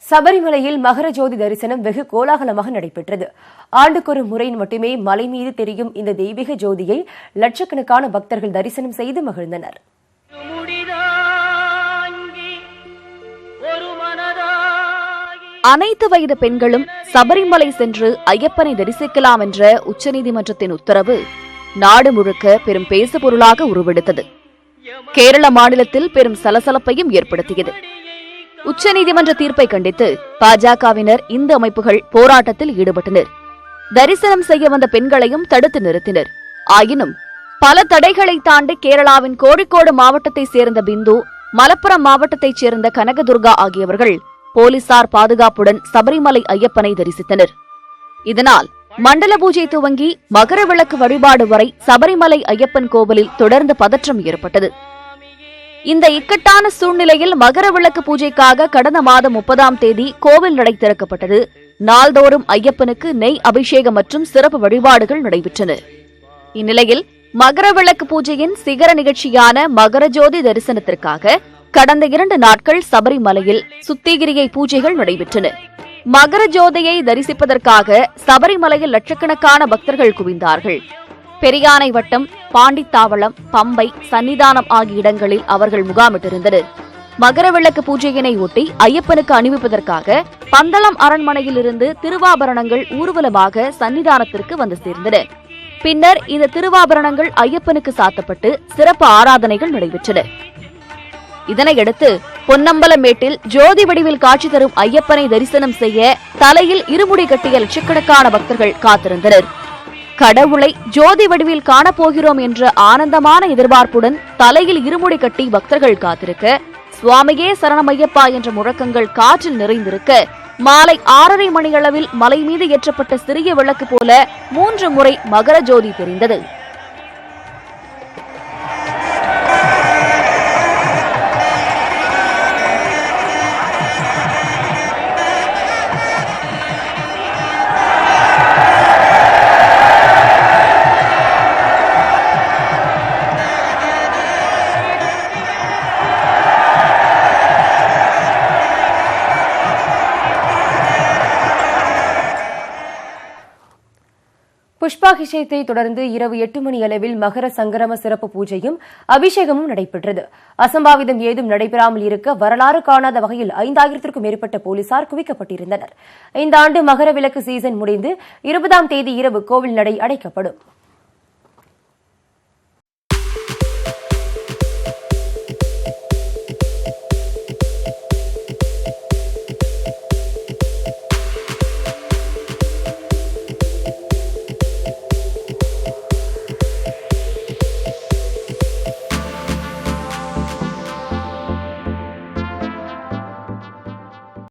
சபரிமலையில் மகர ஜோதி தரிசனம் வெகு கோலாகலமாக நடைபெற்றது. ஆண்டுக்கொரு முறை மட்டுமே மலை மீது தெரியும் இந்த தெய்வீக ஜோதியை லட்சக்கணக்கான பக்தர்கள் தரிசனம் செய்து மகிழ்ந்தனர். அனைத்து வயது பெண்களும் சபரிமலை சென்று ஐயப்பனை தரிசிக்கலாம் என்ற உச்சநீதிமன்றத்தின் உத்தரவு நாடு முழுக்க பெரும் பேசுபொருளாக உருவெடுத்தது. கேரள மாநிலத்தில் பெரும் சலசலப்பையும் ஏற்படுத்தியது. உச்சநீதிமன்ற தீர்ப்பை கண்டித்து பாஜகவினர், இந்து அமைப்புகள் போராட்டத்தில் ஈடுபட்டனர். தரிசனம் செய்ய வந்த பெண்களையும் தடுத்து நிறுத்தினர். ஆயினும் பல தடைகளை தாண்டி கேரளாவின் கோழிக்கோடு மாவட்டத்தைச் சேர்ந்த பிந்து, மலப்புரம் மாவட்டத்தைச் சேர்ந்த கனகதுர்கா ஆகியவர்கள் போலீசார் பாதுகாப்புடன் சபரிமலை ஐயப்பனை தரிசித்தனர். இதனால் மண்டல பூஜை துவங்கி மகர விளக்கு வழிபாடு வரை சபரிமலை ஐயப்பன் கோவிலில் தொடர்ந்து பதற்றம் ஏற்பட்டது. இந்த இக்கட்டான சூழ்நிலையில் மகர விளக்கு பூஜைக்காக கடந்த மாதம் 30ஆம் தேதி கோவில் நடை திறக்கப்பட்டது. நாள்தோறும் ஐயப்பனுக்கு நெய் அபிஷேகம் மற்றும் சிறப்பு வழிபாடுகள் நடைபெற்றன. இந்நிலையில் மகர விளக்கு பூஜையின் சிகர நிகழ்ச்சியான மகர ஜோதி தரிசனத்திற்காக கடந்த 2 நாட்கள் சபரிமலையில் சுத்திகிரியை பூஜைகள் நடைபெற்றன. மகர ஜோதியை தரிசிப்பதற்காக சபரிமலையில் லட்சக்கணக்கான பக்தர்கள் குவிந்தார்கள். பெரியானை வட்டம், பாண்டித்தாவளம், பம்பை, சன்னிதானம் ஆகிய இடங்களில் அவர்கள் முகாமிட்டிருந்தனர். மகர விளக்கு பூஜையினை ஒட்டி ஐயப்பனுக்கு அணிவிப்பதற்காக பந்தளம் அரண்மனையிலிருந்து திருவாபரணங்கள் ஊர்வலமாக சன்னிதானத்திற்கு வந்து சேர்ந்தன. பின்னர் இந்த திருவாபரணங்கள் ஐயப்பனுக்கு சாத்தப்பட்டு சிறப்பு ஆராதனைகள் நடைபெற்றன. இதனையடுத்து பொன்னம்பலமேட்டில் ஜோதி வடிவில் காட்சி தரும் ஐயப்பனை தரிசனம் செய்ய தலையில் இருமுடி கட்டிய லட்சக்கணக்கான பக்தர்கள் காத்திருந்தனர். கடவுளை ஜோதி வடிவில் காணப்போகிறோம் என்ற ஆனந்தமான எதிர்பார்ப்புடன் தலையில் இருமுடி கட்டி பக்தர்கள் காத்திருக்க, சுவாமியே சரணமையப்பா என்ற முழக்கங்கள் காற்றில் நிறைந்திருக்க, மாலை 6:30 மணியளவில் மலை மீது ஏற்றப்பட்ட சிறிய விளக்கு போல 3 முறை மகர ஜோதி தெரிந்தது. புஷ்பாபிஷேகத்தை தொடர்ந்து இரவு 8 மணி அளவில் மகர சங்கரம சிறப்பு பூஜையும் அபிஷேகமும் நடைபெற்றது. அசம்பாவிதம் ஏதும் நடைபெறாமல் இருக்க வரலாறு காணாத வகையில் 5000க்கும் மேற்பட்ட போலீசார் குவிக்கப்பட்டிருந்தனர். இந்த ஆண்டு மகர விளக்கு சீசன் முடிந்து 20ஆம் தேதி இரவு கோவில் நடை அடைக்கப்படும்.